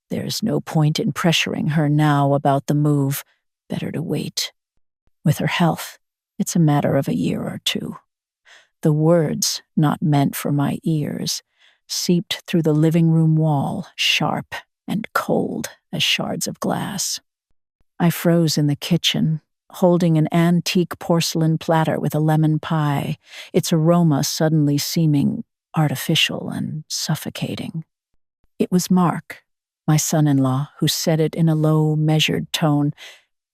There's no point in pressuring her now about the move. Better to wait. With her health, it's a matter of a year or two. The words, not meant for my ears, seeped through the living room wall, sharp and cold as shards of glass. I froze in the kitchen, holding an antique porcelain platter with a lemon pie, its aroma suddenly seeming artificial and suffocating. It was Mark, my son-in-law, who said it in a low, measured tone,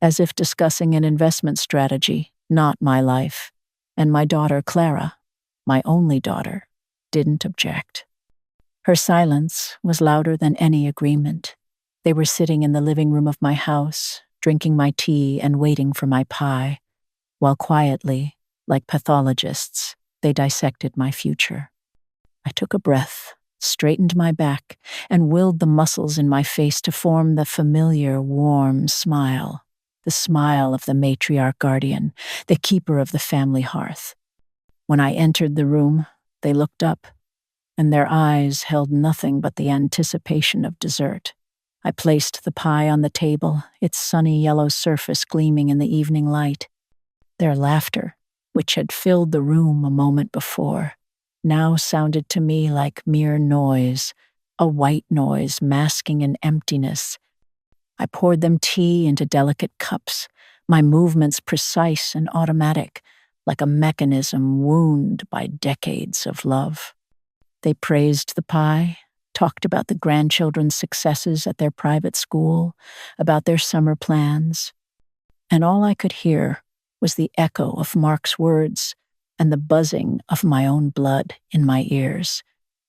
as if discussing an investment strategy, not my life, and my daughter Clara, my only daughter, didn't object. Her silence was louder than any agreement. They were sitting in the living room of my house, drinking my tea and waiting for my pie, while quietly, like pathologists, they dissected my future. I took a breath, straightened my back, and willed the muscles in my face to form the familiar, warm smile, the smile of the matriarch guardian, the keeper of the family hearth. When I entered the room, they looked up, and their eyes held nothing but the anticipation of dessert. I placed the pie on the table, its sunny yellow surface gleaming in the evening light. Their laughter, which had filled the room a moment before, now sounded to me like mere noise, a white noise masking an emptiness. I poured them tea into delicate cups, my movements precise and automatic, like a mechanism wounded by decades of love. They praised the pie, talked about the grandchildren's successes at their private school, about their summer plans, and all I could hear was the echo of Mark's words and the buzzing of my own blood in my ears.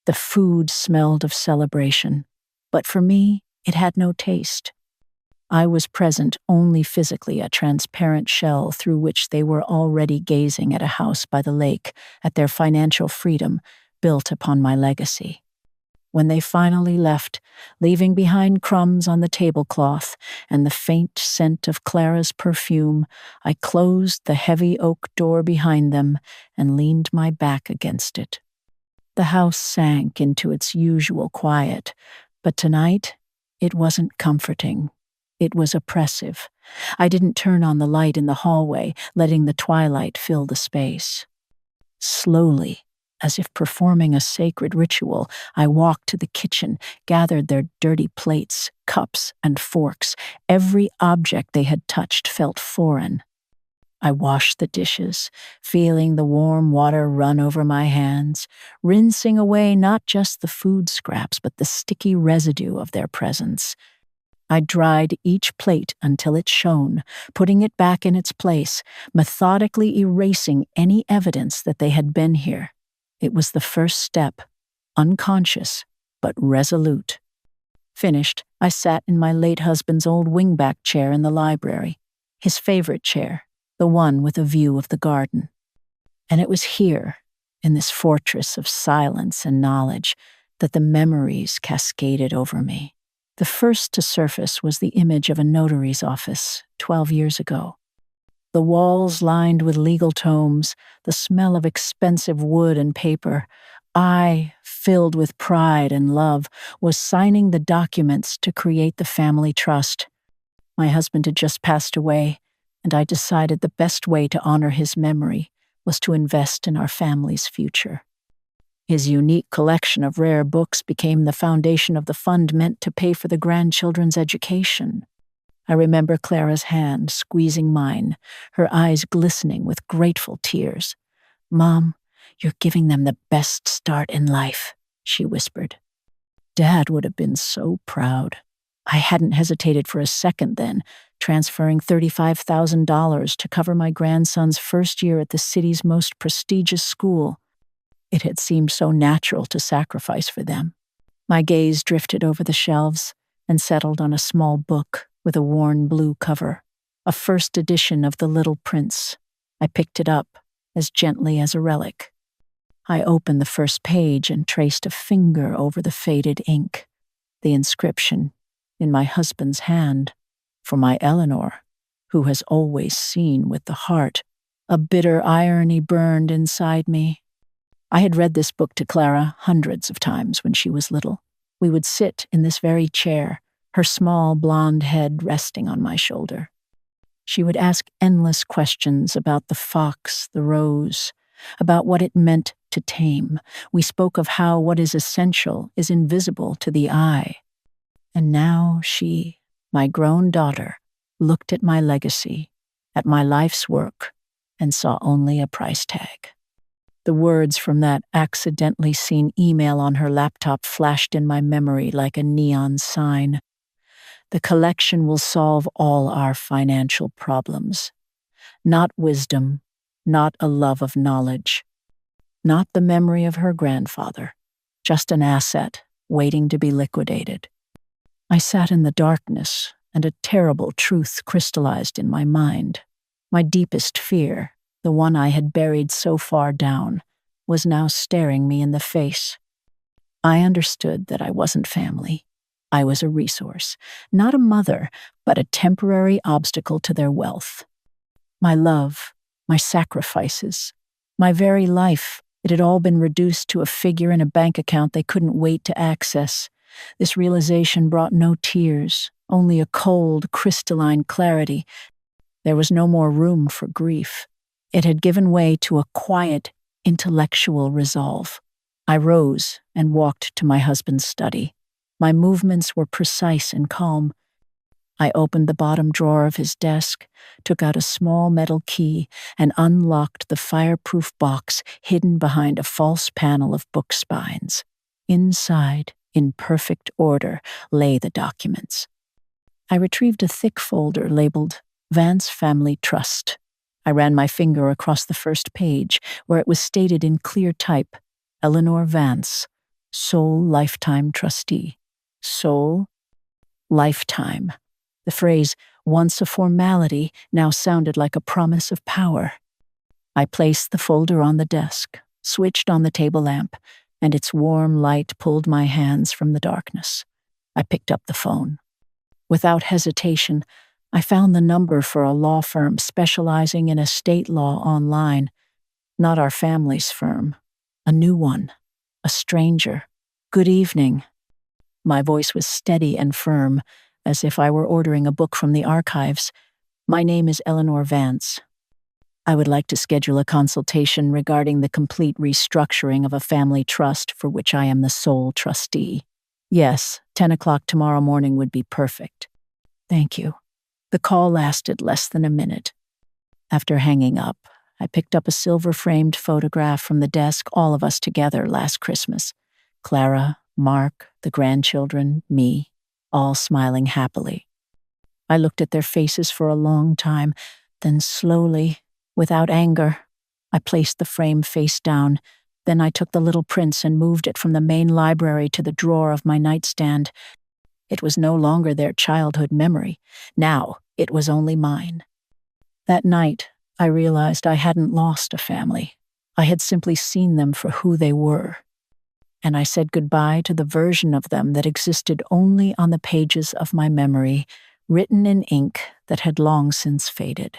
The food smelled of celebration, but for me, it had no taste. I was present only physically, a transparent shell through which they were already gazing at a house by the lake, at their financial freedom built upon my legacy. When they finally left, leaving behind crumbs on the tablecloth and the faint scent of Clara's perfume, I closed the heavy oak door behind them and leaned my back against it. The house sank into its usual quiet, but tonight it wasn't comforting. It was oppressive. I didn't turn on the light in the hallway, letting the twilight fill the space. Slowly, as if performing a sacred ritual, I walked to the kitchen, gathered their dirty plates, cups, and forks. Every object they had touched felt foreign. I washed the dishes, feeling the warm water run over my hands, rinsing away not just the food scraps, but the sticky residue of their presence. I dried each plate until it shone, putting it back in its place, methodically erasing any evidence that they had been here. It was the first step, unconscious, but resolute. Finished, I sat in my late husband's old wingback chair in the library, his favorite chair, the one with a view of the garden. And it was here, in this fortress of silence and knowledge, that the memories cascaded over me. The first to surface was the image of a notary's office 12 years ago. The walls lined with legal tomes, the smell of expensive wood and paper. I, filled with pride and love, was signing the documents to create the family trust. My husband had just passed away, and I decided the best way to honor his memory was to invest in our family's future. His unique collection of rare books became the foundation of the fund meant to pay for the grandchildren's education. I remember Clara's hand squeezing mine, her eyes glistening with grateful tears. "Mom, you're giving them the best start in life," she whispered. Dad would have been so proud. I hadn't hesitated for a second then, transferring $35,000 to cover my grandson's first year at the city's most prestigious school. It had seemed so natural to sacrifice for them. My gaze drifted over the shelves and settled on a small book with a worn blue cover, a first edition of The Little Prince. I picked it up as gently as a relic. I opened the first page and traced a finger over the faded ink. The inscription, in my husband's hand, for my Eleanor, who has always seen with the heart. A bitter irony burned inside me. I had read this book to Clara hundreds of times when she was little. We would sit in this very chair, her small blonde head resting on my shoulder. She would ask endless questions about the fox, the rose, about what it meant to tame. We spoke of how what is essential is invisible to the eye. And now she, my grown daughter, looked at my legacy, at my life's work, and saw only a price tag. The words from that accidentally seen email on her laptop flashed in my memory like a neon sign. The collection will solve all our financial problems. Not wisdom, not a love of knowledge, not the memory of her grandfather, just an asset waiting to be liquidated. I sat in the darkness, and a terrible truth crystallized in my mind. My deepest fear, the one I had buried so far down, was now staring me in the face. I understood that I wasn't family. I was a resource, not a mother, but a temporary obstacle to their wealth. My love, my sacrifices, my very life, it had all been reduced to a figure in a bank account they couldn't wait to access. This realization brought no tears, only a cold, crystalline clarity. There was no more room for grief. It had given way to a quiet, intellectual resolve. I rose and walked to my husband's study. My movements were precise and calm. I opened the bottom drawer of his desk, took out a small metal key, and unlocked the fireproof box hidden behind a false panel of book spines. Inside, in perfect order, lay the documents. I retrieved a thick folder labeled Vance Family Trust. I ran my finger across the first page, where it was stated in clear type, Eleanor Vance, sole lifetime trustee. Sole lifetime. The phrase, once a formality, now sounded like a promise of power. I placed the folder on the desk, switched on the table lamp, and its warm light pulled my hands from the darkness. I picked up the phone. Without hesitation, I found the number for a law firm specializing in estate law online. Not our family's firm. A new one. A stranger. Good evening. My voice was steady and firm, as if I were ordering a book from the archives. My name is Eleanor Vance. I would like to schedule a consultation regarding the complete restructuring of a family trust for which I am the sole trustee. Yes, 10 o'clock tomorrow morning would be perfect. Thank you. The call lasted less than a minute. After hanging up, I picked up a silver-framed photograph from the desk, all of us together last Christmas. Clara, Mark, the grandchildren, me, all smiling happily. I looked at their faces for a long time, then slowly, without anger, I placed the frame face down. Then I took the little prince and moved it from the main library to the drawer of my nightstand. It was no longer their childhood memory. Now it was only mine. That night, I realized I hadn't lost a family. I had simply seen them for who they were. And I said goodbye to the version of them that existed only on the pages of my memory, written in ink that had long since faded.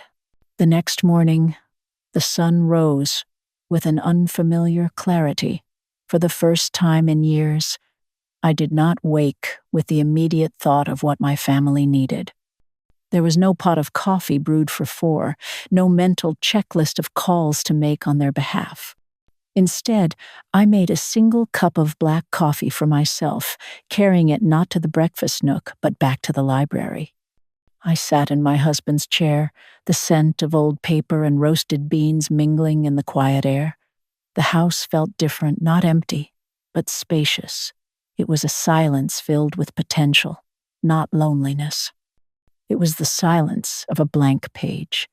The next morning, the sun rose with an unfamiliar clarity. For the first time in years, I did not wake with the immediate thought of what my family needed. There was no pot of coffee brewed for 4, no mental checklist of calls to make on their behalf. Instead, I made a single cup of black coffee for myself, carrying it not to the breakfast nook, but back to the library. I sat in my husband's chair, the scent of old paper and roasted beans mingling in the quiet air. The house felt different, not empty, but spacious. It was a silence filled with potential, not loneliness. It was the silence of a blank page.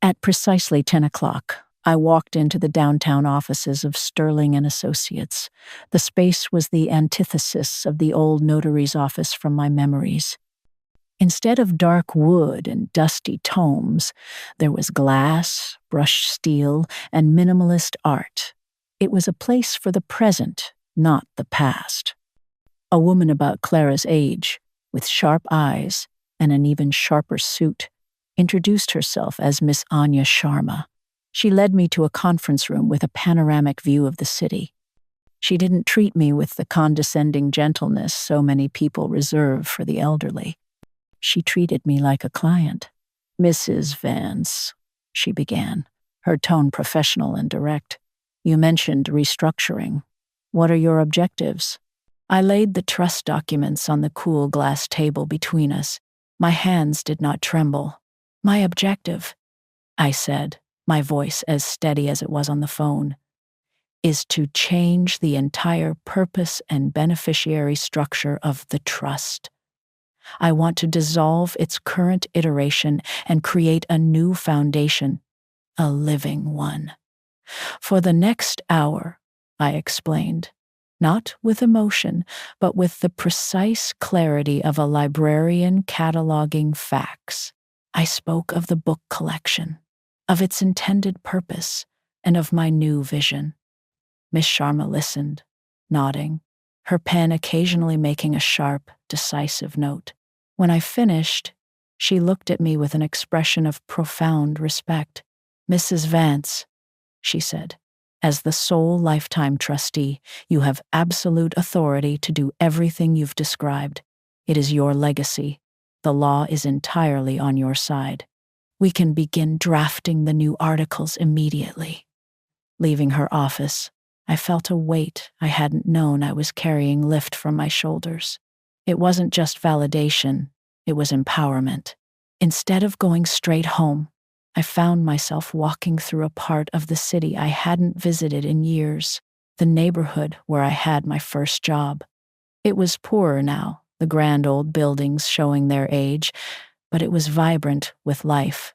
At precisely 10 o'clock, I walked into the downtown offices of Sterling and Associates. The space was the antithesis of the old notary's office from my memories. Instead of dark wood and dusty tomes, there was glass, brushed steel, and minimalist art. It was a place for the present, not the past. A woman about Clara's age, with sharp eyes and an even sharper suit, introduced herself as Miss Anya Sharma. She led me to a conference room with a panoramic view of the city. She didn't treat me with the condescending gentleness so many people reserve for the elderly. She treated me like a client. "Mrs. Vance," she began, her tone professional and direct. "You mentioned restructuring. What are your objectives?" I laid the trust documents on the cool glass table between us. My hands did not tremble. "My objective," I said, my voice as steady as it was on the phone, "is to change the entire purpose and beneficiary structure of the trust. I want to dissolve its current iteration and create a new foundation, a living one." For the next hour, I explained, not with emotion, but with the precise clarity of a librarian cataloging facts. I spoke of the book collection, of its intended purpose, and of my new vision. Miss Sharma listened, nodding, her pen occasionally making a sharp, decisive note. When I finished, she looked at me with an expression of profound respect. "Mrs. Vance," she said, "as the sole lifetime trustee, you have absolute authority to do everything you've described. It is your legacy. The law is entirely on your side. We can begin drafting the new articles immediately." Leaving her office, I felt a weight I hadn't known I was carrying lift from my shoulders. It wasn't just validation, it was empowerment. Instead of going straight home, I found myself walking through a part of the city I hadn't visited in years, the neighborhood where I had my first job. It was poorer now, the grand old buildings showing their age, but it was vibrant with life.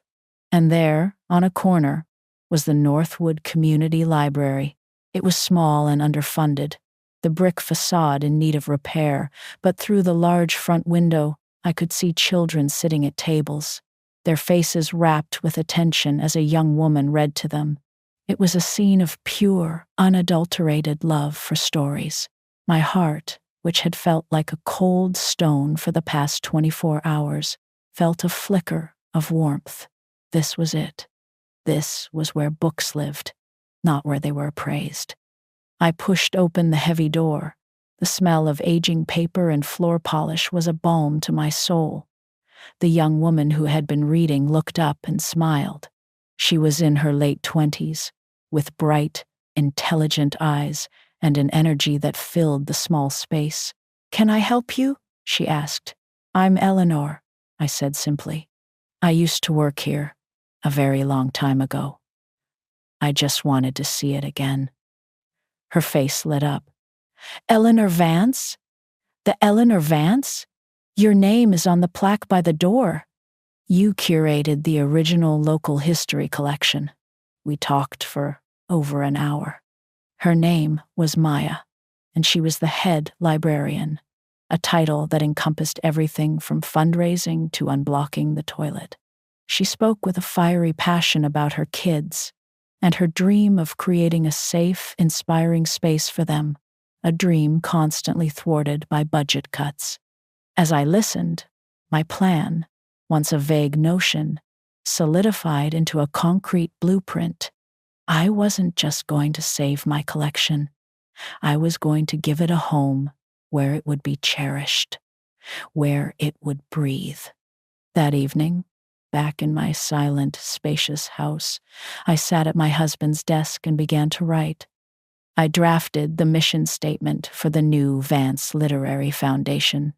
And there, on a corner, was the Northwood Community Library. It was small and underfunded, the brick facade in need of repair, but through the large front window, I could see children sitting at tables, their faces rapt with attention as a young woman read to them. It was a scene of pure, unadulterated love for stories. My heart, which had felt like a cold stone for the past 24 hours, felt a flicker of warmth. This was it. This was where books lived, not where they were appraised. I pushed open the heavy door. The smell of aging paper and floor polish was a balm to my soul. The young woman who had been reading looked up and smiled. She was in her late 20s, with bright, intelligent eyes and an energy that filled the small space. "Can I help you?" she asked. "I'm Eleanor," I said simply. "I used to work here, a very long time ago. I just wanted to see it again." Her face lit up. "Eleanor Vance? The Eleanor Vance? Your name is on the plaque by the door. You curated the original local history collection." We talked for over an hour. Her name was Maya, and she was the head librarian, a title that encompassed everything from fundraising to unblocking the toilet. She spoke with a fiery passion about her kids and her dream of creating a safe, inspiring space for them, a dream constantly thwarted by budget cuts. As I listened, my plan, once a vague notion, solidified into a concrete blueprint. I wasn't just going to save my collection. I was going to give it a home where it would be cherished, where it would breathe. That evening, back in my silent, spacious house, I sat at my husband's desk and began to write. I drafted the mission statement for the new Vance Literary Foundation.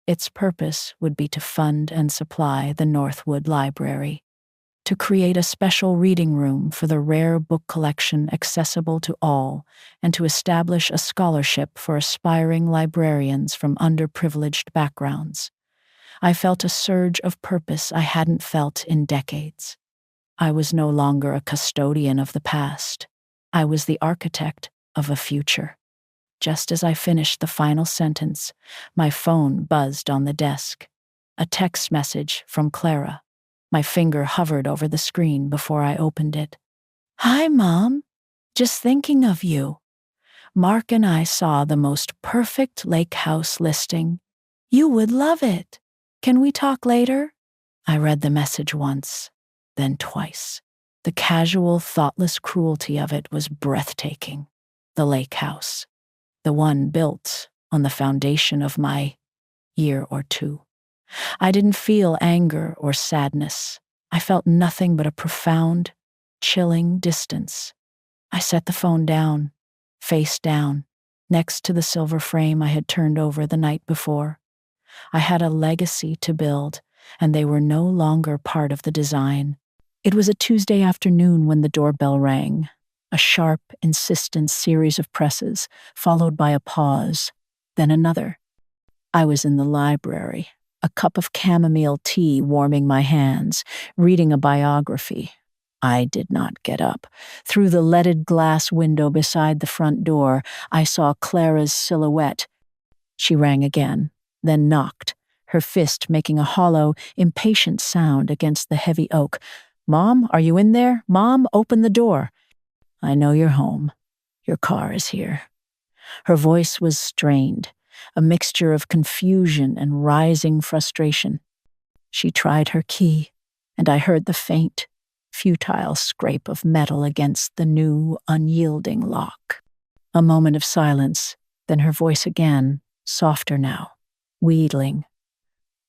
Its purpose would be to fund and supply the Northwood Library, to create a special reading room for the rare book collection accessible to all, and to establish a scholarship for aspiring librarians from underprivileged backgrounds. I felt a surge of purpose I hadn't felt in decades. I was no longer a custodian of the past. I was the architect of a future. Just as I finished the final sentence, my phone buzzed on the desk. A text message from Clara. My finger hovered over the screen before I opened it. "Hi, Mom. Just thinking of you. Mark and I saw the most perfect lake house listing. You would love it. Can we talk later?" I read the message once, then twice. The casual, thoughtless cruelty of it was breathtaking. The lake house. the one built on the foundation of my year or two. I didn't feel anger or sadness. I felt nothing but a profound, chilling distance. I set the phone down, face down, next to the silver frame I had turned over the night before. I had a legacy to build, and they were no longer part of the design. It was a Tuesday afternoon when the doorbell rang, a sharp, insistent series of presses, followed by a pause, then another. I was in the library, a cup of chamomile tea warming my hands, reading a biography. I did not get up. Through the leaded glass window beside the front door, I saw Clara's silhouette. She rang again, then knocked, her fist making a hollow, impatient sound against the heavy oak. "Mom, are you in there? Mom, open the door." "I know you're home. Your car is here." Her voice was strained, a mixture of confusion and rising frustration. She tried her key, and I heard the faint, futile scrape of metal against the new, unyielding lock. A moment of silence, then her voice again, softer now, wheedling.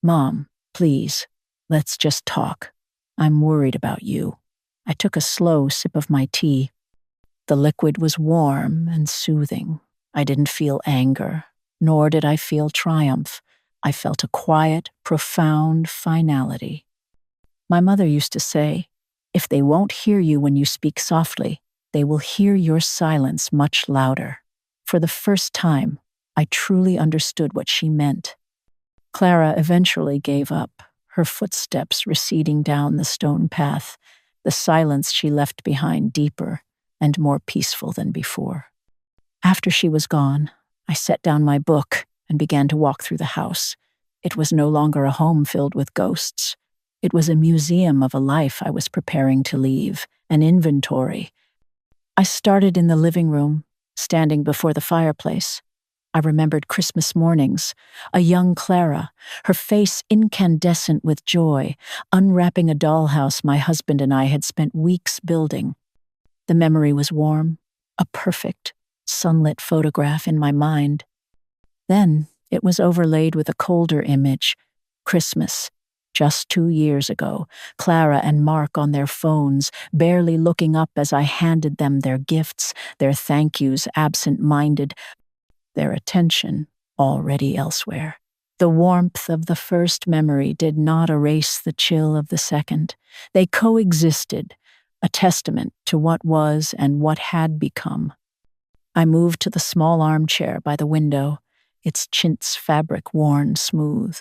"Mom, please, let's just talk. I'm worried about you." I took a slow sip of my tea. The liquid was warm and soothing. I didn't feel anger, nor did I feel triumph. I felt a quiet, profound finality. My mother used to say, "If they won't hear you when you speak softly, they will hear your silence much louder." For the first time, I truly understood what she meant. Clara eventually gave up, her footsteps receding down the stone path, the silence she left behind deeper and more peaceful than before. After she was gone, I set down my book and began to walk through the house. It was no longer a home filled with ghosts. It was a museum of a life I was preparing to leave, an inventory. I started in the living room, standing before the fireplace. I remembered Christmas mornings, a young Clara, her face incandescent with joy, unwrapping a dollhouse my husband and I had spent weeks building. The memory was warm, a perfect, sunlit photograph in my mind. Then it was overlaid with a colder image, Christmas, just 2 years ago, Clara and Mark on their phones, barely looking up as I handed them their gifts, their thank yous absent-minded, their attention already elsewhere. The warmth of the first memory did not erase the chill of the second. They coexisted, a testament to what was and what had become. I moved to the small armchair by the window, its chintz fabric worn smooth.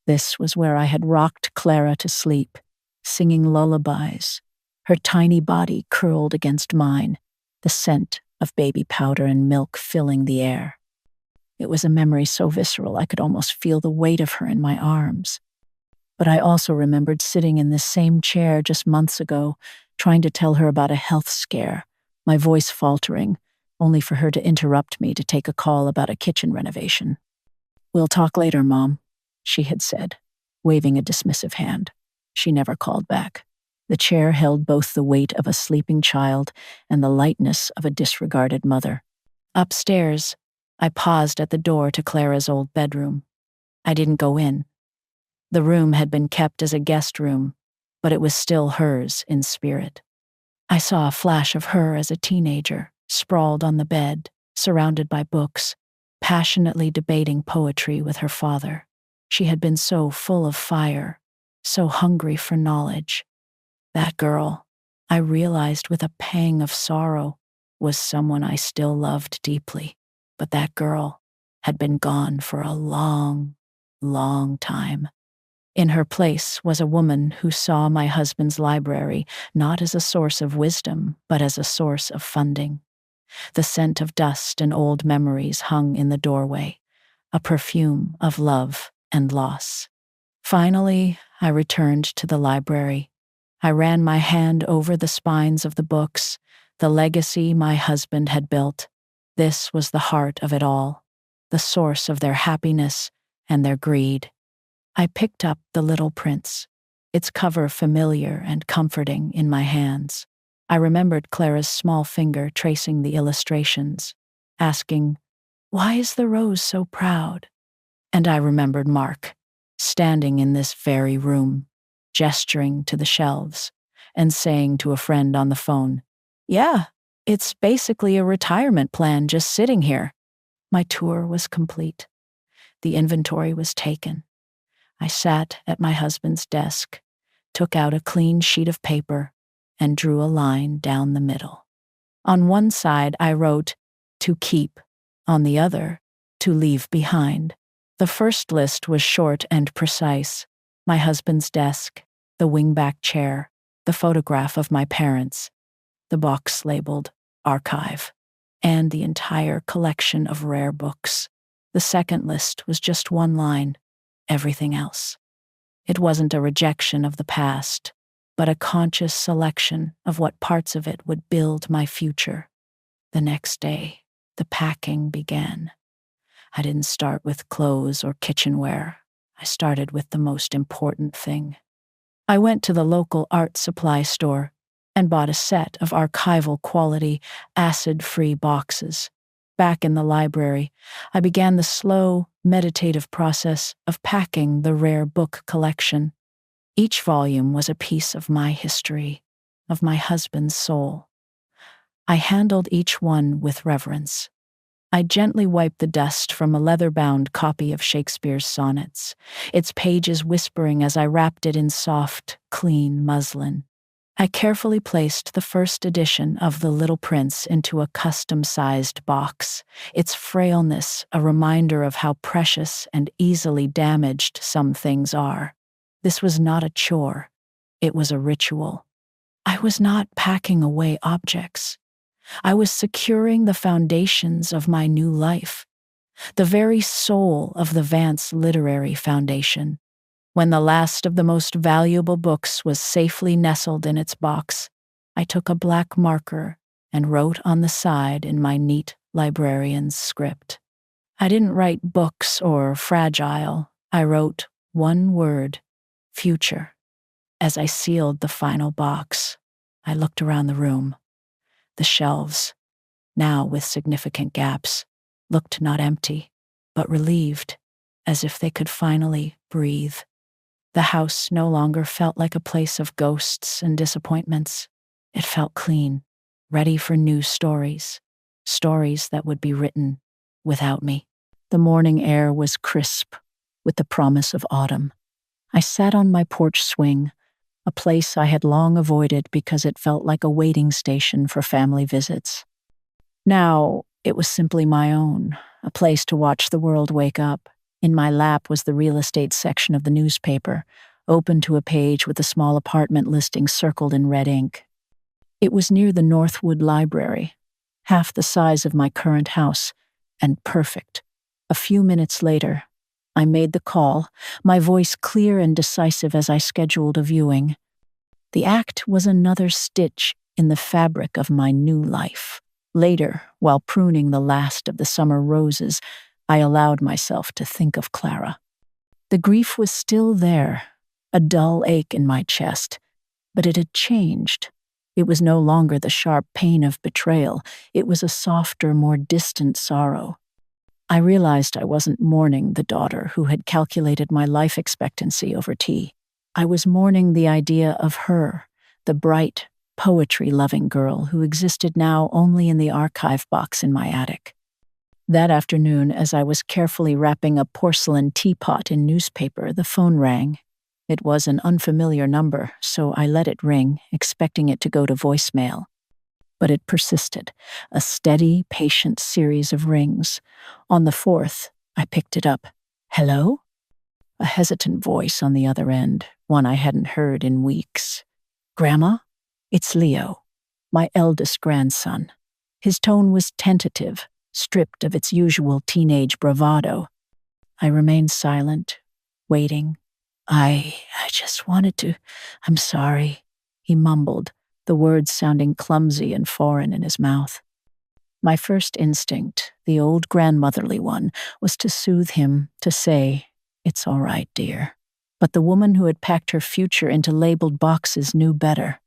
This was where I had rocked Clara to sleep, singing lullabies, her tiny body curled against mine, the scent of baby powder and milk filling the air. It was a memory so visceral I could almost feel the weight of her in my arms. But I also remembered sitting in this same chair just months ago, trying to tell her about a health scare, my voice faltering, only for her to interrupt me to take a call about a kitchen renovation. "We'll talk later, Mom," she had said, waving a dismissive hand. She never called back. The chair held both the weight of a sleeping child and the lightness of a disregarded mother. Upstairs, I paused at the door to Clara's old bedroom. I didn't go in. The room had been kept as a guest room, but it was still hers in spirit. I saw a flash of her as a teenager, sprawled on the bed, surrounded by books, passionately debating poetry with her father. She had been so full of fire, so hungry for knowledge. That girl, I realized with a pang of sorrow, was someone I still loved deeply. But that girl had been gone for a long, long time. In her place was a woman who saw my husband's library not as a source of wisdom, but as a source of funding. The scent of dust and old memories hung in the doorway, a perfume of love and loss. Finally, I returned to the library. I ran my hand over the spines of the books, the legacy my husband had built. This was the heart of it all, the source of their happiness and their greed. I picked up The Little Prince, its cover familiar and comforting in my hands. I remembered Clara's small finger tracing the illustrations, asking, Why is the rose so proud? And I remembered Mark, standing in this very room, gesturing to the shelves, and saying to a friend on the phone, "Yeah, it's basically a retirement plan just sitting here." My tour was complete. The inventory was taken. I sat at my husband's desk, took out a clean sheet of paper, and drew a line down the middle. On one side, I wrote, "To keep." On the other, "To leave behind." The first list was short and precise. My husband's desk, the wingback chair, the photograph of my parents, the box labeled "Archive," and the entire collection of rare books. The second list was just one line, "Everything else." It wasn't a rejection of the past, but a conscious selection of what parts of it would build my future. The next day, the packing began. I didn't start with clothes or kitchenware. I started with the most important thing. I went to the local art supply store and bought a set of archival quality, acid-free boxes. Back in the library, I began the slow, meditative process of packing the rare book collection. Each volume was a piece of my history, of my husband's soul. I handled each one with reverence. I gently wiped the dust from a leather-bound copy of Shakespeare's sonnets, its pages whispering as I wrapped it in soft, clean muslin. I carefully placed the first edition of The Little Prince into a custom-sized box, its frailness a reminder of how precious and easily damaged some things are. This was not a chore. It was a ritual. I was not packing away objects. I was securing the foundations of my new life, the very soul of the Vance Literary Foundation. When the last of the most valuable books was safely nestled in its box, I took a black marker and wrote on the side in my neat librarian's script. I didn't write books or fragile. I wrote one word, future. As I sealed the final box, I looked around the room. The shelves, now with significant gaps, looked not empty, but relieved, as if they could finally breathe. The house no longer felt like a place of ghosts and disappointments. It felt clean, ready for new stories, stories that would be written without me. The morning air was crisp, with the promise of autumn. I sat on my porch swing, a place I had long avoided because it felt like a waiting station for family visits. Now, it was simply my own, a place to watch the world wake up. In my lap was the real estate section of the newspaper, open to a page with a small apartment listing circled in red ink. It was near the Northwood Library, half the size of my current house, and perfect. A few minutes later, I made the call, my voice clear and decisive as I scheduled a viewing. The act was another stitch in the fabric of my new life. Later, while pruning the last of the summer roses, I allowed myself to think of Clara. The grief was still there, a dull ache in my chest, but it had changed. It was no longer the sharp pain of betrayal. It was a softer, more distant sorrow. I realized I wasn't mourning the daughter who had calculated my life expectancy over tea. I was mourning the idea of her, the bright, poetry-loving girl who existed now only in the archive box in my attic. That afternoon, as I was carefully wrapping a porcelain teapot in newspaper, the phone rang. It was an unfamiliar number, so I let it ring, expecting it to go to voicemail. But it persisted, a steady, patient series of rings. On the fourth, I picked it up. "Hello?" A hesitant voice on the other end, one I hadn't heard in weeks. "Grandma? It's Leo, my eldest grandson." His tone was tentative, stripped of its usual teenage bravado. I remained silent, waiting. I just wanted to. I'm sorry," he mumbled, the words sounding clumsy and foreign in his mouth. My first instinct, the old grandmotherly one, was to soothe him, to say, "It's all right, dear." But the woman who had packed her future into labeled boxes knew better.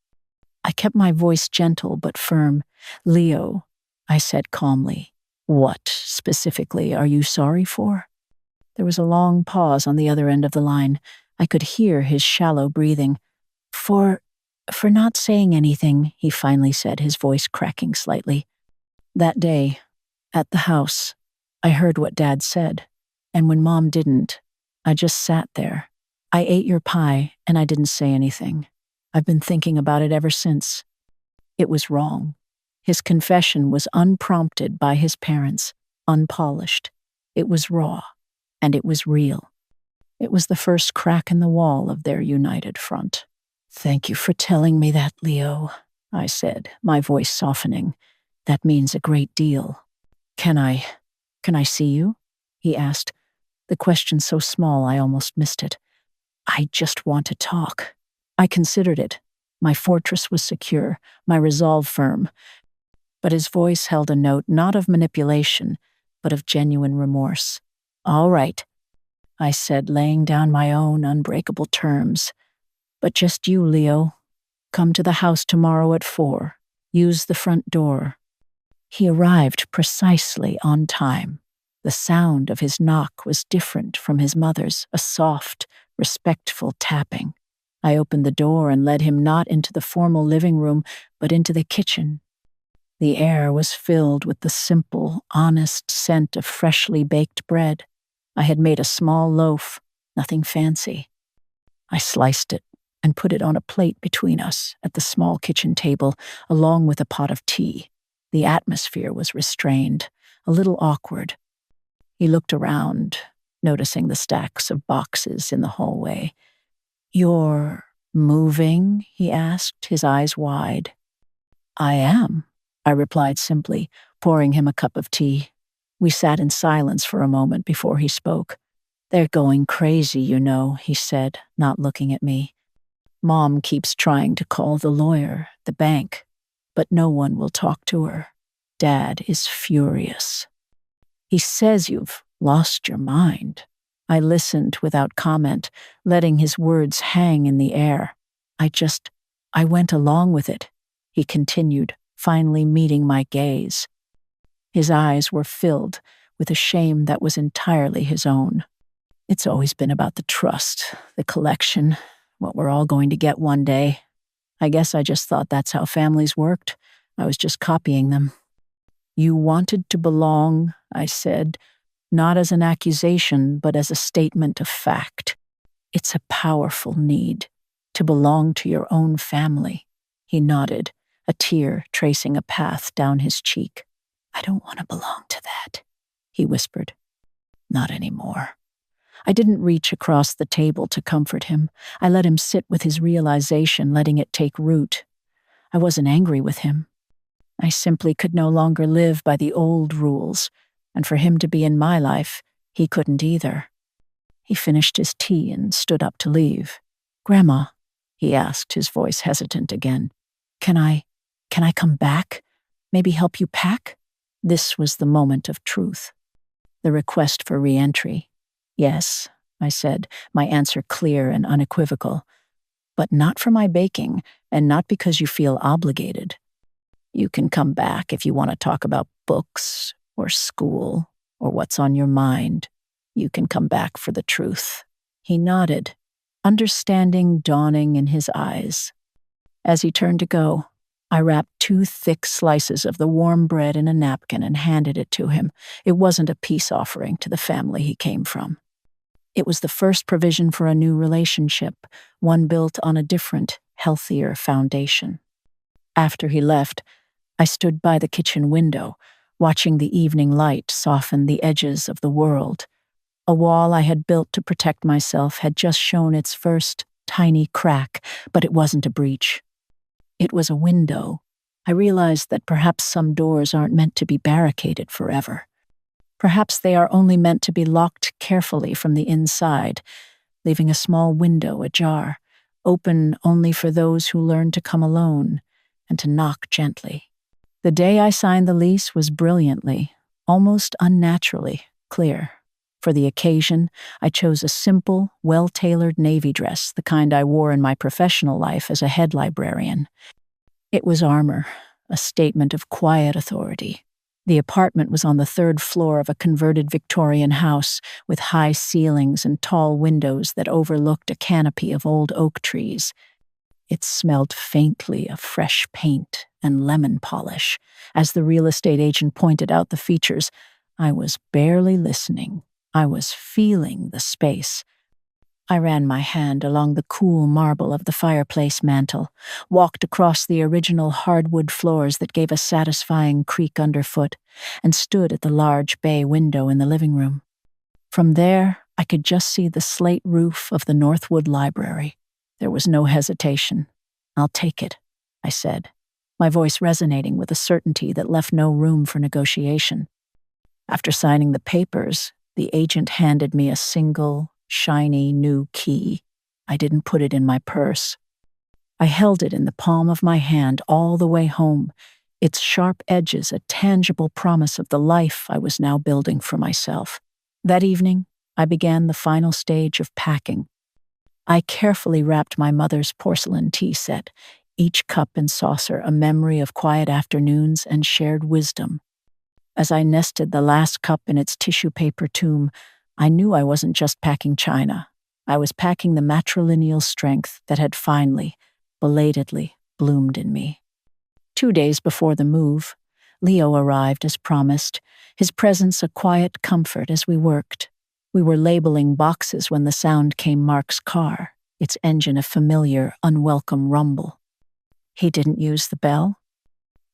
I kept my voice gentle but firm. "Leo," I said calmly, What, specifically, are you sorry for? There was a long pause on the other end of the line. I could hear his shallow breathing. For not saying anything, he finally said, his voice cracking slightly. That day, at the house, I heard what Dad said, and when Mom didn't, I just sat there. I ate your pie, and I didn't say anything. I've been thinking about it ever since. It was wrong. His confession was unprompted by his parents, unpolished. It was raw, and it was real. It was the first crack in the wall of their united front. "Thank you for telling me that, Leo," I said, my voice softening. "That means a great deal." Can I see you?" he asked, the question so small I almost missed it. "I just want to talk." I considered it. My fortress was secure, my resolve firm. But his voice held a note not of manipulation, but of genuine remorse. "All right," I said, laying down my own unbreakable terms. "But just you, Leo. Come to the house tomorrow at 4. Use the front door." He arrived precisely on time. The sound of his knock was different from his mother's, a soft, respectful tapping. I opened the door and led him not into the formal living room, but into the kitchen. The air was filled with the simple, honest scent of freshly baked bread. I had made a small loaf, nothing fancy. I sliced it and put it on a plate between us at the small kitchen table, along with a pot of tea. The atmosphere was restrained, a little awkward. He looked around, noticing the stacks of boxes in the hallway. "You're moving?" he asked, his eyes wide. "I am," I replied simply, pouring him a cup of tea. We sat in silence for a moment before he spoke. "They're going crazy, you know," he said, not looking at me. "Mom keeps trying to call the lawyer, the bank, but no one will talk to her. Dad is furious. He says you've lost your mind." I listened without comment, letting his words hang in the air. I went along with it," he continued, finally meeting my gaze. His eyes were filled with a shame that was entirely his own. "It's always been about the trust, the collection, what we're all going to get one day. I guess I just thought that's how families worked. I was just copying them." "You wanted to belong," I said, not as an accusation, but as a statement of fact. "It's a powerful need, to belong to your own family." He nodded, a tear tracing a path down his cheek. "I don't want to belong to that," he whispered. "Not anymore." I didn't reach across the table to comfort him. I let him sit with his realization, letting it take root. I wasn't angry with him. I simply could no longer live by the old rules, and for him to be in my life, he couldn't either. He finished his tea and stood up to leave. "Grandma," he asked, his voice hesitant again, Can I come back? Maybe help you pack?" This was the moment of truth. The request for re-entry. "Yes," I said, my answer clear and unequivocal. "But not for my baking, and not because you feel obligated. You can come back if you want to talk about books, or school, or what's on your mind. You can come back for the truth." He nodded, understanding dawning in his eyes. As he turned to go, I wrapped 2 thick slices of the warm bread in a napkin and handed it to him. It wasn't a peace offering to the family he came from. It was the first provision for a new relationship, one built on a different, healthier foundation. After he left, I stood by the kitchen window, watching the evening light soften the edges of the world. A wall I had built to protect myself had just shown its first tiny crack, but it wasn't a breach. It was a window. I realized that perhaps some doors aren't meant to be barricaded forever. Perhaps they are only meant to be locked carefully from the inside, leaving a small window ajar, open only for those who learn to come alone and to knock gently. The day I signed the lease was brilliantly, almost unnaturally, clear. For the occasion, I chose a simple, well-tailored navy dress, the kind I wore in my professional life as a head librarian. It was armor, a statement of quiet authority. The apartment was on the third floor of a converted Victorian house with high ceilings and tall windows that overlooked a canopy of old oak trees. It smelled faintly of fresh paint and lemon polish. As the real estate agent pointed out the features, I was barely listening. I was feeling the space. I ran my hand along the cool marble of the fireplace mantel, walked across the original hardwood floors that gave a satisfying creak underfoot, and stood at the large bay window in the living room. From there, I could just see the slate roof of the Northwood Library. There was no hesitation. "I'll take it," I said, my voice resonating with a certainty that left no room for negotiation. After signing the papers, the agent handed me a single, shiny new key. I didn't put it in my purse. I held it in the palm of my hand all the way home, its sharp edges a tangible promise of the life I was now building for myself. That evening, I began the final stage of packing. I carefully wrapped my mother's porcelain tea set, each cup and saucer a memory of quiet afternoons and shared wisdom. As I nested the last cup in its tissue paper tomb, I knew I wasn't just packing china. I was packing the matrilineal strength that had finally, belatedly, bloomed in me. 2 days before the move, Leo arrived as promised, his presence a quiet comfort as we worked. We were labeling boxes when the sound came Mark's car, its engine a familiar, unwelcome rumble. He didn't use the bell.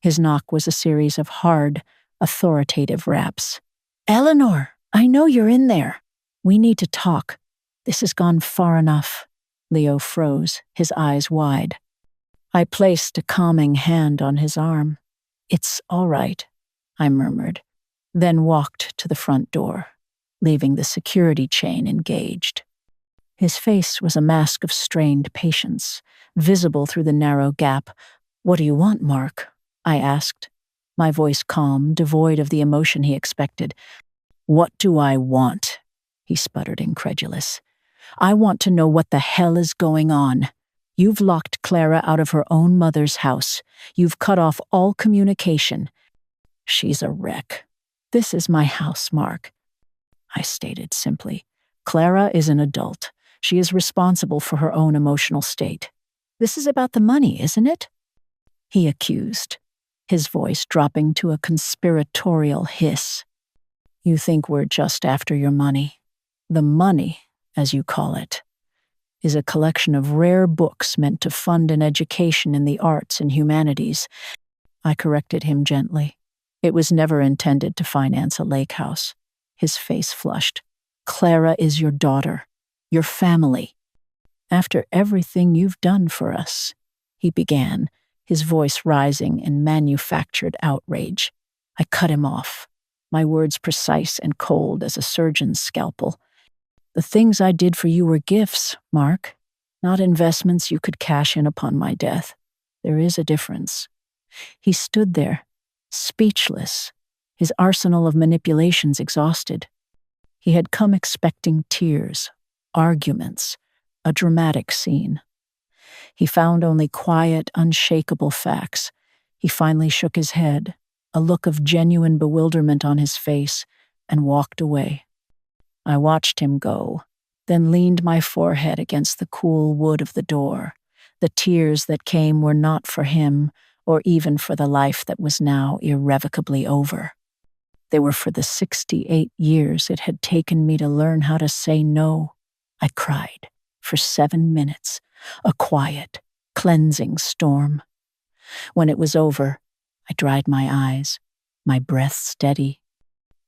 His knock was a series of hard, authoritative raps. "Eleanor, I know you're in there. We need to talk. This has gone far enough." Leo froze, his eyes wide. I placed a calming hand on his arm. "It's all right," I murmured, then walked to the front door, leaving the security chain engaged. His face was a mask of strained patience, visible through the narrow gap. "What do you want, Mark?" I asked, my voice calm, devoid of the emotion he expected. "What do I want?" he sputtered, incredulous. "I want to know what the hell is going on. You've locked Clara out of her own mother's house. You've cut off all communication. She's a wreck. This is my house, Mark," I stated simply. "Clara is an adult. She is responsible for her own emotional state. This is about the money, isn't it?" He accused, his voice dropping to a conspiratorial hiss. "You think we're just after your money. The money, as you call it, is a collection of rare books meant to fund an education in the arts and humanities." I corrected him gently. "It was never intended to finance a lake house." His face flushed. "Clara is your daughter, your family. After everything you've done for us," he began, his voice rising in manufactured outrage. I cut him off, my words precise and cold as a surgeon's scalpel. "The things I did for you were gifts, Mark, not investments you could cash in upon my death. There is a difference." He stood there, speechless, his arsenal of manipulations exhausted. He had come expecting tears, arguments, a dramatic scene. He found only quiet, unshakable facts. He finally shook his head, a look of genuine bewilderment on his face, and walked away. I watched him go, then leaned my forehead against the cool wood of the door. The tears that came were not for him, or even for the life that was now irrevocably over. They were for the 68 years it had taken me to learn how to say no. I cried for 7 minutes, a quiet, cleansing storm. When it was over, I dried my eyes, my breath steady.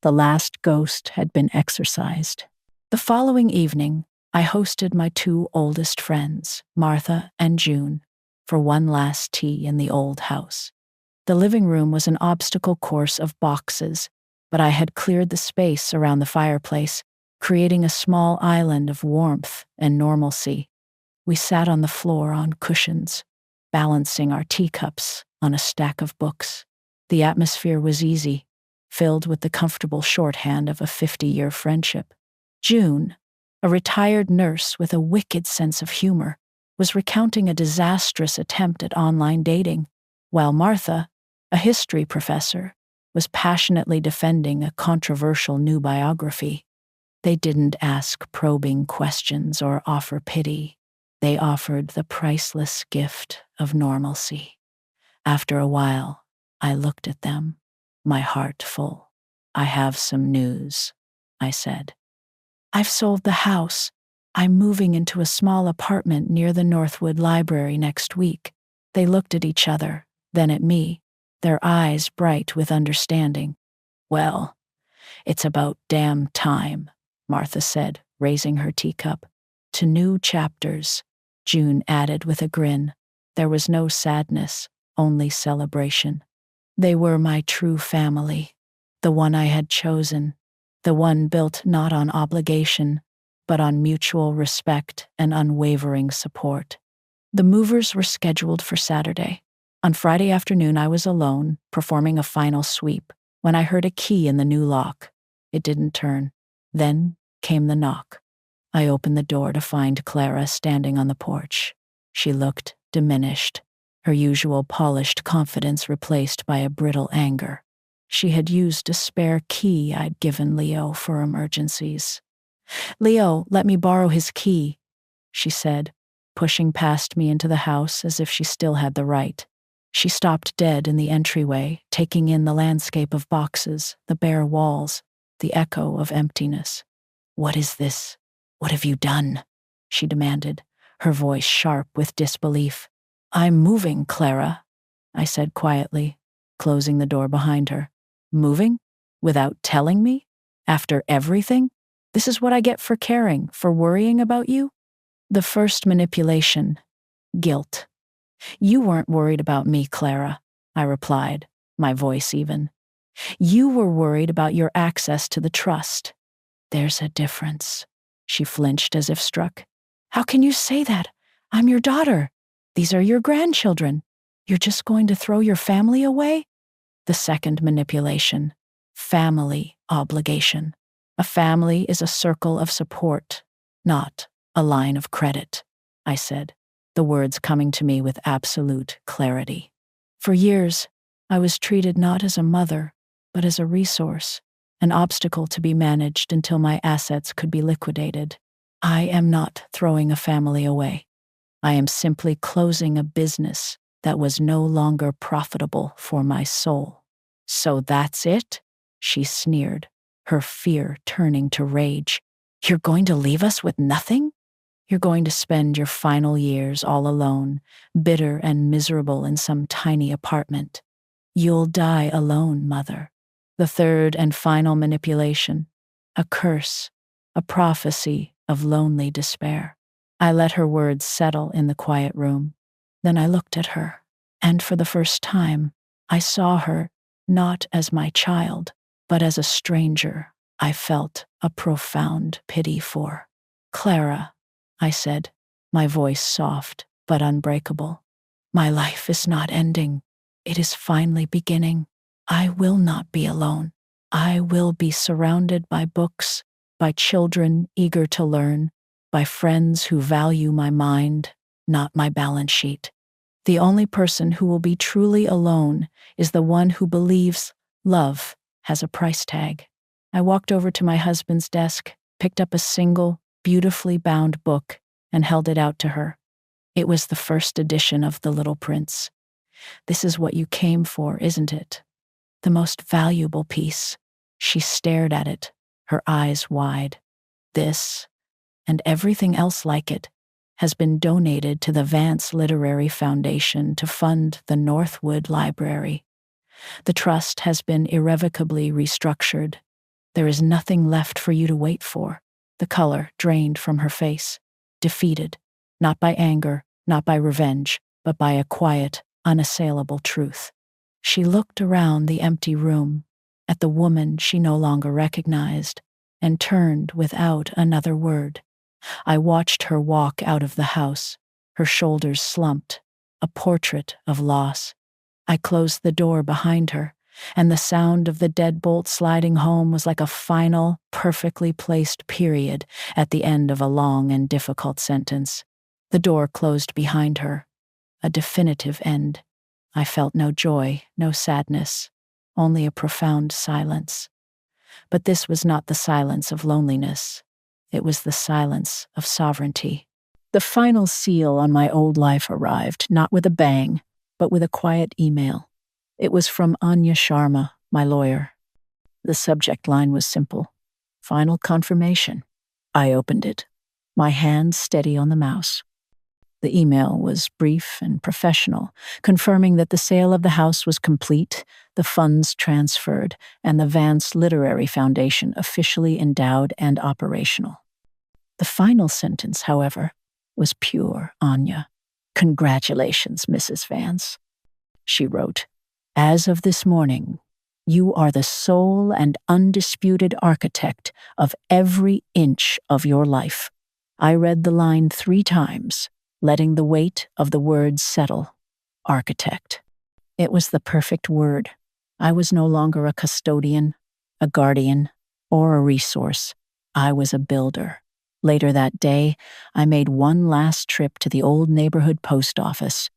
The last ghost had been exorcised. The following evening, I hosted my 2 oldest friends, Martha and June, for one last tea in the old house. The living room was an obstacle course of boxes, but I had cleared the space around the fireplace, creating a small island of warmth and normalcy. We sat on the floor on cushions, balancing our teacups on a stack of books. The atmosphere was easy, filled with the comfortable shorthand of a 50-year friendship. June, a retired nurse with a wicked sense of humor, was recounting a disastrous attempt at online dating, while Martha, a history professor, was passionately defending a controversial new biography. They didn't ask probing questions or offer pity. They offered the priceless gift of normalcy. After a while, I looked at them, my heart full. "I have some news," I said. "I've sold the house. I'm moving into a small apartment near the Northwood Library next week." They looked at each other, then at me, their eyes bright with understanding. "Well, it's about damn time," Martha said, raising her teacup. "To new chapters," June added with a grin. There was no sadness, only celebration. They were my true family, the one I had chosen, the one built not on obligation, but on mutual respect and unwavering support. The movers were scheduled for Saturday. On Friday afternoon, I was alone, performing a final sweep, when I heard a key in the new lock. It didn't turn. Then came the knock. I opened the door to find Clara standing on the porch. She looked diminished, her usual polished confidence replaced by a brittle anger. She had used a spare key I'd given Leo for emergencies. "Leo, let me borrow his key," she said, pushing past me into the house as if she still had the right. She stopped dead in the entryway, taking in the landscape of boxes, the bare walls, the echo of emptiness. "What is this? What have you done?" she demanded, her voice sharp with disbelief. "I'm moving, Clara," I said quietly, closing the door behind her. "Moving? Without telling me? After everything? This is what I get for caring, for worrying about you?" The first manipulation, guilt. "You weren't worried about me, Clara," I replied, my voice even. "You were worried about your access to the trust." "There's a difference." She flinched as if struck. "How can you say that? I'm your daughter. These are your grandchildren. You're just going to throw your family away?" The second manipulation, family obligation. A family is a circle of support, not a line of credit, I said, the words coming to me with absolute clarity. For years, I was treated not as a mother, but as a resource, an obstacle to be managed until my assets could be liquidated. I am not throwing a family away. I am simply closing a business that was no longer profitable for my soul. "So that's it?" she sneered, her fear turning to rage. "You're going to leave us with nothing? You're going to spend your final years all alone, bitter and miserable in some tiny apartment. You'll die alone, Mother." The third and final manipulation, a curse, a prophecy of lonely despair. I let her words settle in the quiet room. Then I looked at her, and for the first time, I saw her not as my child, but as a stranger I felt a profound pity for. "Clara," I said, my voice soft but unbreakable, "my life is not ending. It is finally beginning. I will not be alone. I will be surrounded by books, by children eager to learn, by friends who value my mind, not my balance sheet. The only person who will be truly alone is the one who believes love has a price tag." I walked over to my husband's desk, picked up a single, beautifully bound book, and held it out to her. It was the first edition of The Little Prince. "This is what you came for, isn't it? The most valuable piece." She stared at it, her eyes wide. "This, and everything else like it, has been donated to the Vance Literary Foundation to fund the Northwood Library. The trust has been irrevocably restructured. There is nothing left for you to wait for." The color drained from her face, defeated, not by anger, not by revenge, but by a quiet, unassailable truth. She looked around the empty room, at the woman she no longer recognized, and turned without another word. I watched her walk out of the house, her shoulders slumped, a portrait of loss. I closed the door behind her, and the sound of the deadbolt sliding home was like a final, perfectly placed period at the end of a long and difficult sentence. The door closed behind her, a definitive end. I felt no joy, no sadness, only a profound silence. But this was not the silence of loneliness. It was the silence of sovereignty. The final seal on my old life arrived, not with a bang, but with a quiet email. It was from Anya Sharma, my lawyer. The subject line was simple: final confirmation. I opened it, my hand steady on the mouse. The email was brief and professional, confirming that the sale of the house was complete, the funds transferred, and the Vance Literary Foundation officially endowed and operational. The final sentence, however, was pure Anya. Congratulations, Mrs. Vance. She wrote, as of this morning, you are the sole and undisputed architect of every inch of your life. I read the line 3 times, letting the weight of the words settle. Architect. It was the perfect word. I was no longer a custodian, a guardian, or a resource. I was a builder. Later that day, I made one last trip to the old neighborhood post office.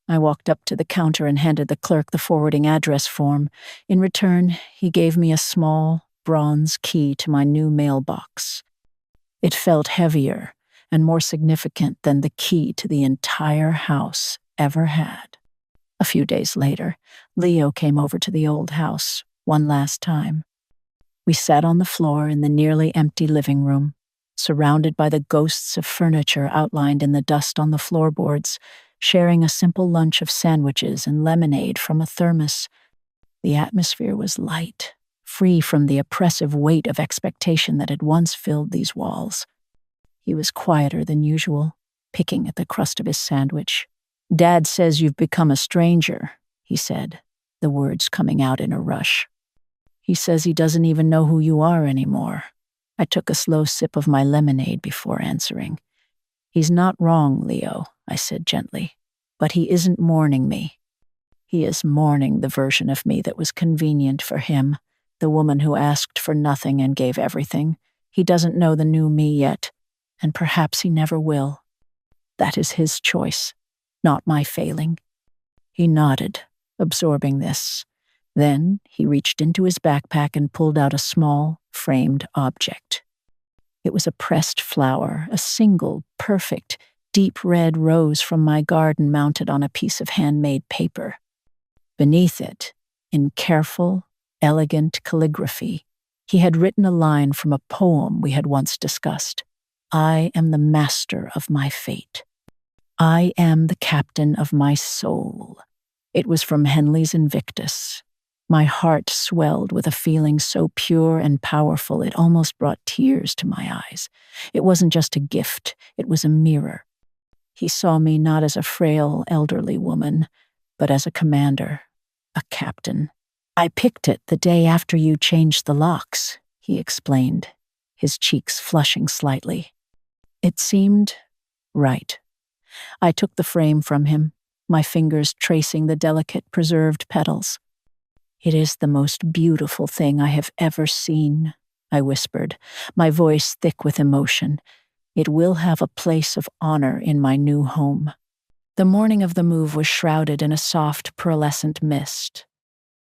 I walked up to the counter and handed the clerk the forwarding address form. In return, he gave me a small, bronze key to my new mailbox. It felt heavier and more significant than the key to the entire house ever had. A few days later, Leo came over to the old house, one last time. We sat on the floor in the nearly empty living room, surrounded by the ghosts of furniture outlined in the dust on the floorboards, sharing a simple lunch of sandwiches and lemonade from a thermos. The atmosphere was light, free from the oppressive weight of expectation that had once filled these walls. He was quieter than usual, picking at the crust of his sandwich. Dad says you've become a stranger, he said, the words coming out in a rush. He says he doesn't even know who you are anymore. I took a slow sip of my lemonade before answering. He's not wrong, Leo, I said gently, but he isn't mourning me. He is mourning the version of me that was convenient for him, the woman who asked for nothing and gave everything. He doesn't know the new me yet, and perhaps he never will. That is his choice, not my failing. He nodded, absorbing this. Then he reached into his backpack and pulled out a small, framed object. It was a pressed flower, a single, perfect, deep red rose from my garden mounted on a piece of handmade paper. Beneath it, in careful, elegant calligraphy, he had written a line from a poem we had once discussed. I am the master of my fate. I am the captain of my soul. It was from Henley's Invictus. My heart swelled with a feeling so pure and powerful it almost brought tears to my eyes. It wasn't just a gift, it was a mirror. He saw me not as a frail, elderly woman, but as a commander, a captain. I picked it the day after you changed the locks, he explained, his cheeks flushing slightly. It seemed right. I took the frame from him, my fingers tracing the delicate, preserved petals. It is the most beautiful thing I have ever seen, I whispered, my voice thick with emotion. It will have a place of honor in my new home. The morning of the move was shrouded in a soft, pearlescent mist.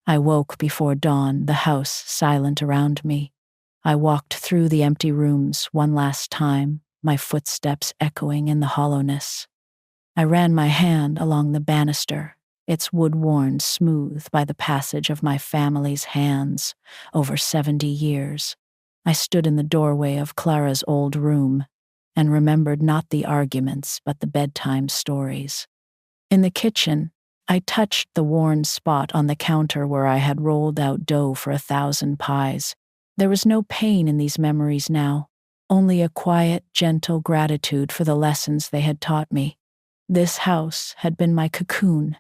I woke before dawn, the house silent around me. I walked through the empty rooms one last time, my footsteps echoing in the hollowness. I ran my hand along the banister, its wood worn smooth by the passage of my family's hands over 70 years. I stood in the doorway of Clara's old room and remembered not the arguments but the bedtime stories. In the kitchen, I touched the worn spot on the counter where I had rolled out dough for 1,000 pies. There was no pain in these memories now, only a quiet, gentle gratitude for the lessons they had taught me. This house had been my cocoon,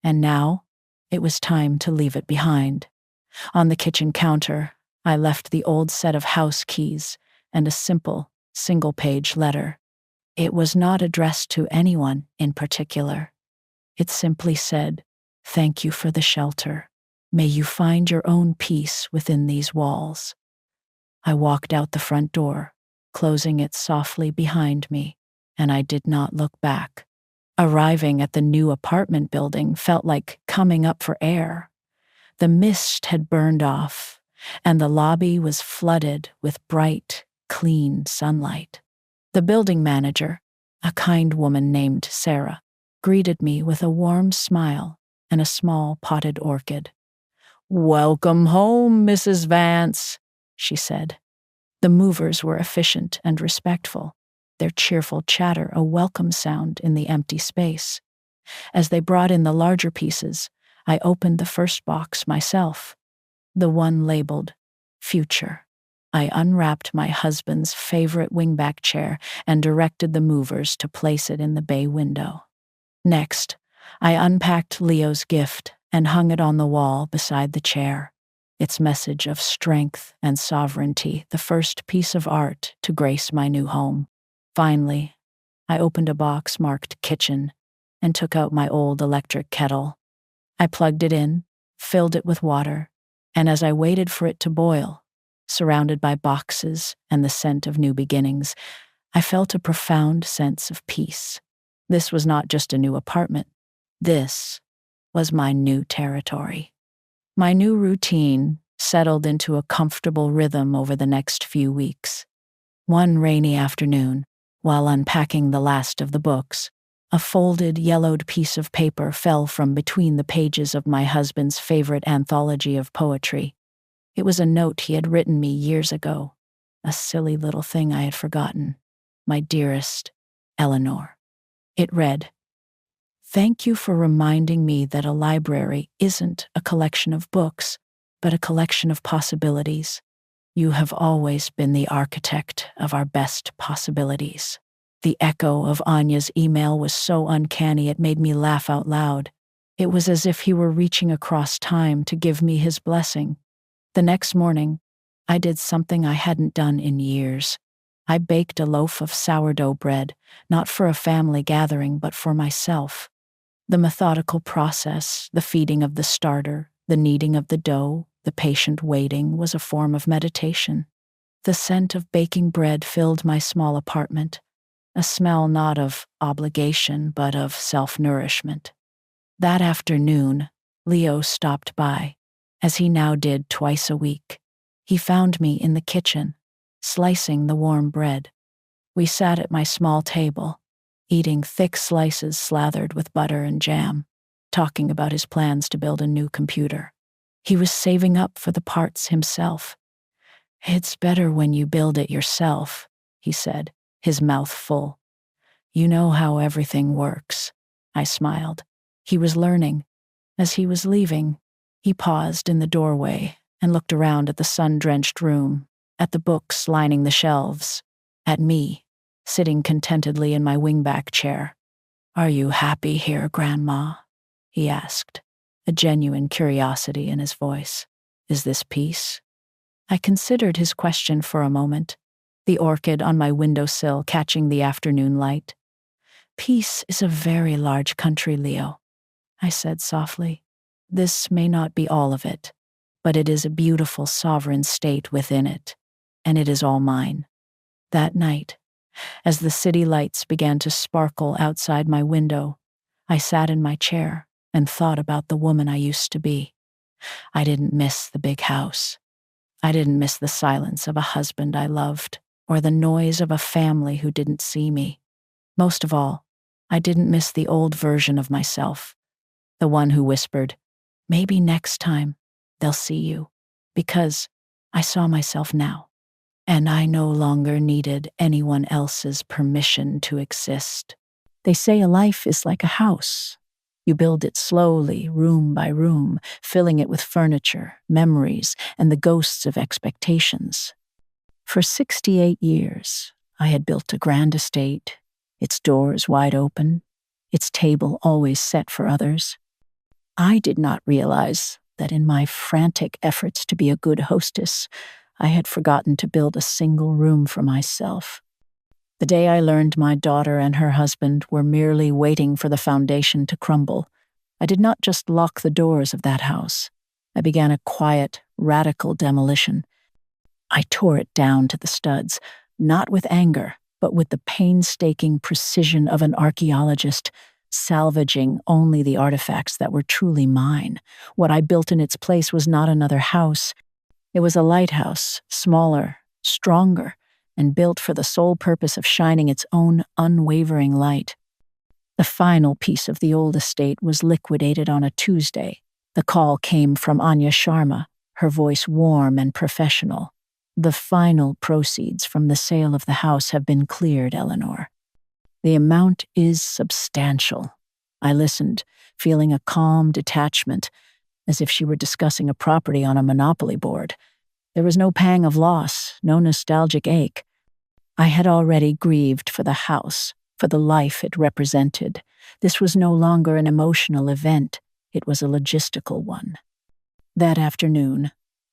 and now it was time to leave it behind. On the kitchen counter, I left the old set of house keys and a simple, single-page letter. It was not addressed to anyone in particular. It simply said, "Thank you for the shelter. May you find your own peace within these walls." I walked out the front door, closing it softly behind me, and I did not look back. Arriving at the new apartment building felt like coming up for air. The mist had burned off, and the lobby was flooded with bright, clean sunlight. The building manager, a kind woman named Sarah, greeted me with a warm smile and a small potted orchid. "Welcome home, Mrs. Vance," she said. The movers were efficient and respectful, their cheerful chatter a welcome sound in the empty space. As they brought in the larger pieces, I opened the first box myself, the one labeled Future. I unwrapped my husband's favorite wingback chair and directed the movers to place it in the bay window. Next, I unpacked Leo's gift and hung it on the wall beside the chair, its message of strength and sovereignty, the first piece of art to grace my new home. Finally, I opened a box marked Kitchen and took out my old electric kettle. I plugged it in, filled it with water, and as I waited for it to boil, surrounded by boxes and the scent of new beginnings, I felt a profound sense of peace. This was not just a new apartment. This was my new territory. My new routine settled into a comfortable rhythm over the next few weeks. One rainy afternoon, while unpacking the last of the books, a folded, yellowed piece of paper fell from between the pages of my husband's favorite anthology of poetry. It was a note he had written me years ago, a silly little thing I had forgotten. My dearest, Eleanor. It read, "Thank you for reminding me that a library isn't a collection of books, but a collection of possibilities. You have always been the architect of our best possibilities." The echo of Anya's email was so uncanny it made me laugh out loud. It was as if he were reaching across time to give me his blessing. The next morning, I did something I hadn't done in years. I baked a loaf of sourdough bread, not for a family gathering, but for myself. The methodical process, the feeding of the starter, the kneading of the dough, the patient waiting was a form of meditation. The scent of baking bread filled my small apartment, a smell not of obligation, but of self-nourishment. That afternoon, Leo stopped by, as he now did twice a week. He found me in the kitchen, slicing the warm bread. We sat at my small table, eating thick slices slathered with butter and jam, talking about his plans to build a new computer. He was saving up for the parts himself. "It's better when you build it yourself," he said, his mouth full. "You know how everything works." I smiled. He was learning. As he was leaving, he paused in the doorway and looked around at the sun-drenched room, at the books lining the shelves, at me, sitting contentedly in my wingback chair. "Are you happy here, Grandma?" he asked, a genuine curiosity in his voice. "Is this peace?" I considered his question for a moment, the orchid on my windowsill catching the afternoon light. "Peace is a very large country, Leo," I said softly. "This may not be all of it, but it is a beautiful sovereign state within it, and it is all mine." That night, as the city lights began to sparkle outside my window, I sat in my chair and thought about the woman I used to be. I didn't miss the big house. I didn't miss the silence of a husband I loved, or the noise of a family who didn't see me. Most of all, I didn't miss the old version of myself, the one who whispered, "Maybe next time they'll see you," because I saw myself now, and I no longer needed anyone else's permission to exist. They say a life is like a house. You build it slowly, room by room, filling it with furniture, memories, and the ghosts of expectations. For 68 years, I had built a grand estate, its doors wide open, its table always set for others. I did not realize that in my frantic efforts to be a good hostess, I had forgotten to build a single room for myself. The day I learned my daughter and her husband were merely waiting for the foundation to crumble, I did not just lock the doors of that house. I began a quiet, radical demolition. I tore it down to the studs, not with anger, but with the painstaking precision of an archaeologist, salvaging only the artifacts that were truly mine. What I built in its place was not another house. It was a lighthouse, smaller, stronger, and built for the sole purpose of shining its own unwavering light. The final piece of the old estate was liquidated on a Tuesday. The call came from Anya Sharma, her voice warm and professional. The final proceeds from the sale of the house have been cleared, Eleanor. The amount is substantial. I listened, feeling a calm detachment, as if she were discussing a property on a monopoly board. There was no pang of loss, no nostalgic ache. I had already grieved for the house, for the life it represented. This was no longer an emotional event, it was a logistical one. That afternoon,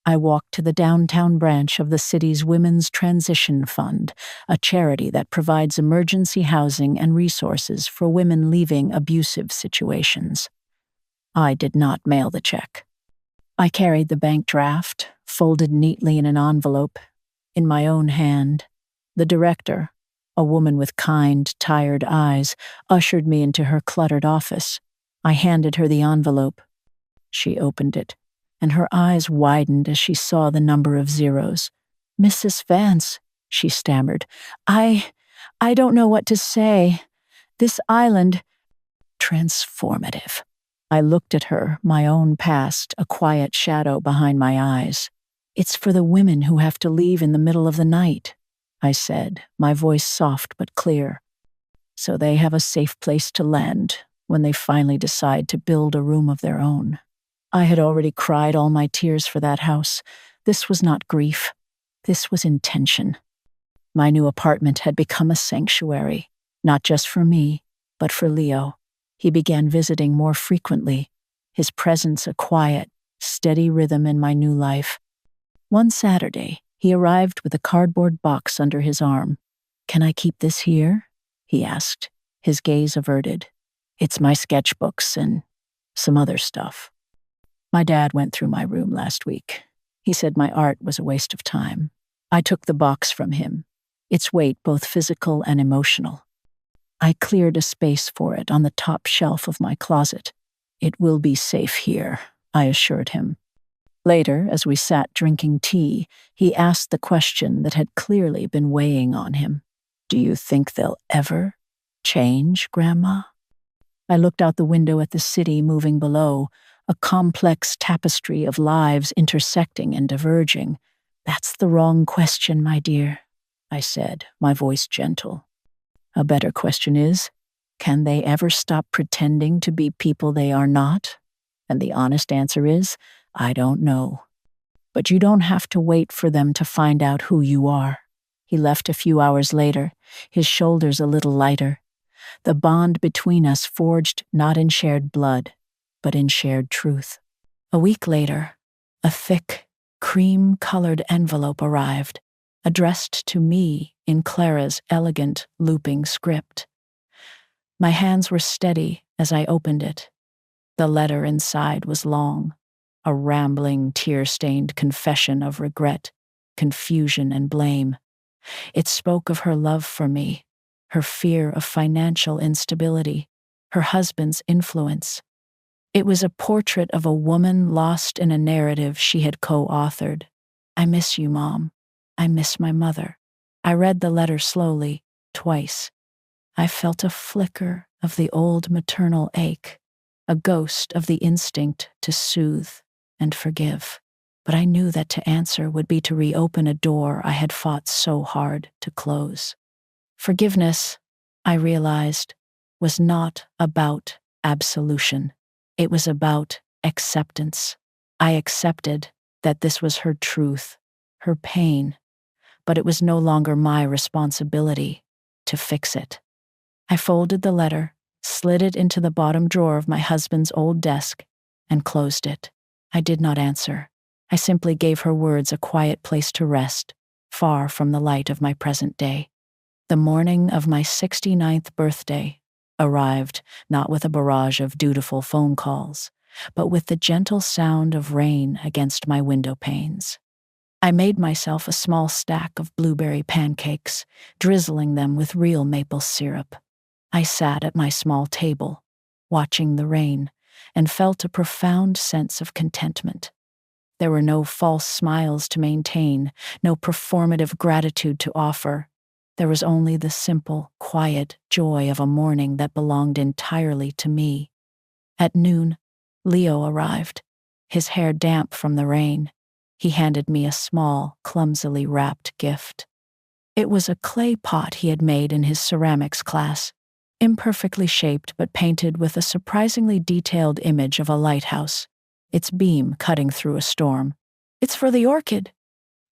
I walked to the downtown branch of the city's Women's Transition Fund, a charity that provides emergency housing and resources for women leaving abusive situations. I did not mail the check. I carried the bank draft, folded neatly in an envelope, in my own hand. The director, a woman with kind, tired eyes, ushered me into her cluttered office. I handed her the envelope. She opened it, and her eyes widened as she saw the number of zeros. "Mrs. Vance," she stammered, I don't know what to say. This island, transformative." I looked at her, my own past, a quiet shadow behind my eyes. "It's for the women who have to leave in the middle of the night," I said, my voice soft but clear. "So they have a safe place to land when they finally decide to build a room of their own." I had already cried all my tears for that house. This was not grief. This was intention. My new apartment had become a sanctuary, not just for me, but for Leo. He began visiting more frequently, his presence a quiet, steady rhythm in my new life. One Saturday, he arrived with a cardboard box under his arm. "Can I keep this here?" he asked, his gaze averted. "It's my sketchbooks and some other stuff. My dad went through my room last week. He said my art was a waste of time." I took the box from him, its weight both physical and emotional. I cleared a space for it on the top shelf of my closet. "It will be safe here," I assured him. Later, as we sat drinking tea, he asked the question that had clearly been weighing on him. "Do you think they'll ever change, Grandma?" I looked out the window at the city moving below, a complex tapestry of lives intersecting and diverging. "That's the wrong question, my dear," I said, my voice gentle. "A better question is, can they ever stop pretending to be people they are not? And the honest answer is, I don't know. But you don't have to wait for them to find out who you are." He left a few hours later, his shoulders a little lighter. The bond between us forged not in shared blood, but in shared truth. A week later, a thick, cream-colored envelope arrived, addressed to me in Clara's elegant, looping script. My hands were steady as I opened it. The letter inside was long, a rambling, tear-stained confession of regret, confusion, and blame. It spoke of her love for me, her fear of financial instability, her husband's influence. It was a portrait of a woman lost in a narrative she had co-authored. "I miss you, Mom. I miss my mother." I read the letter slowly, twice. I felt a flicker of the old maternal ache, a ghost of the instinct to soothe and forgive. But I knew that to answer would be to reopen a door I had fought so hard to close. Forgiveness, I realized, was not about absolution. It was about acceptance. I accepted that this was her truth, her pain, but it was no longer my responsibility to fix it. I folded the letter, slid it into the bottom drawer of my husband's old desk, and closed it. I did not answer. I simply gave her words a quiet place to rest, far from the light of my present day. The morning of my 69th birthday arrived not with a barrage of dutiful phone calls, but with the gentle sound of rain against my window panes. I made myself a small stack of blueberry pancakes, drizzling them with real maple syrup. I sat at my small table, watching the rain, and felt a profound sense of contentment. There were no false smiles to maintain, no performative gratitude to offer. There was only the simple, quiet joy of a morning that belonged entirely to me. At noon, Leo arrived, his hair damp from the rain. He handed me a small, clumsily wrapped gift. It was a clay pot he had made in his ceramics class, imperfectly shaped but painted with a surprisingly detailed image of a lighthouse, its beam cutting through a storm. "It's for the orchid,"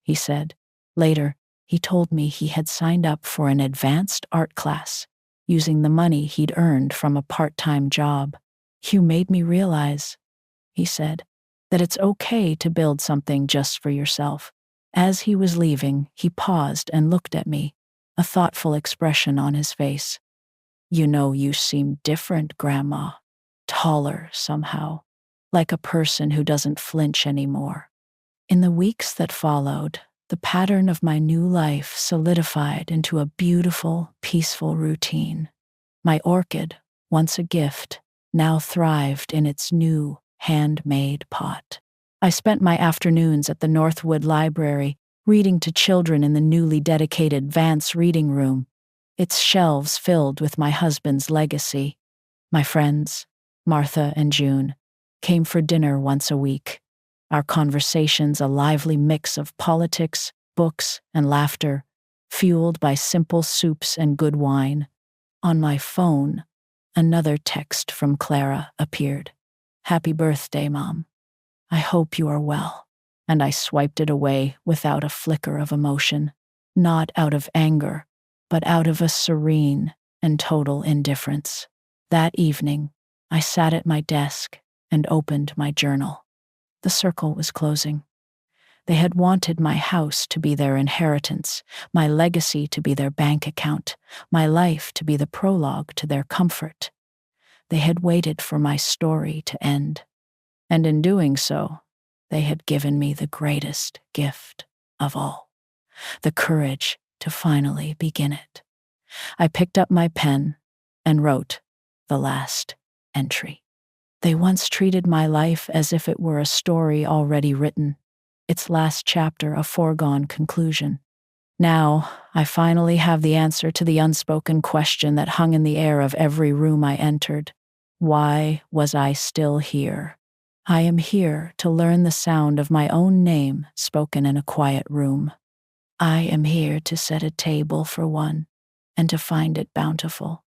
he said. Later, he told me he had signed up for an advanced art class, using the money he'd earned from a part-time job. "You made me realize," he said, "that it's okay to build something just for yourself." As he was leaving, he paused and looked at me, a thoughtful expression on his face. "You know, you seem different, Grandma. Taller, somehow. Like a person who doesn't flinch anymore." In the weeks that followed, the pattern of my new life solidified into a beautiful, peaceful routine. My orchid, once a gift, now thrived in its new, handmade pot. I spent my afternoons at the Northwood Library, reading to children in the newly dedicated Vance reading room, its shelves filled with my husband's legacy. My friends, Martha and June, came for dinner once a week, our conversations a lively mix of politics, books, and laughter, fueled by simple soups and good wine. On my phone, another text from Clara appeared. "Happy birthday, Mom. I hope you are well." And I swiped it away without a flicker of emotion, not out of anger, but out of a serene and total indifference. That evening, I sat at my desk and opened my journal. The circle was closing. They had wanted my house to be their inheritance, my legacy to be their bank account, my life to be the prologue to their comfort. They had waited for my story to end. And in doing so, they had given me the greatest gift of all, the courage to finally begin it. I picked up my pen and wrote the last entry. They once treated my life as if it were a story already written, its last chapter a foregone conclusion. Now, I finally have the answer to the unspoken question that hung in the air of every room I entered. Why was I still here? I am here to learn the sound of my own name spoken in a quiet room. I am here to set a table for one and to find it bountiful.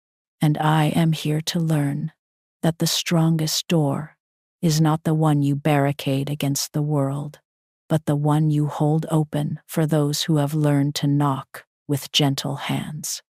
And I am here to learn that the strongest door is not the one you barricade against the world, but the one you hold open for those who have learned to knock with gentle hands.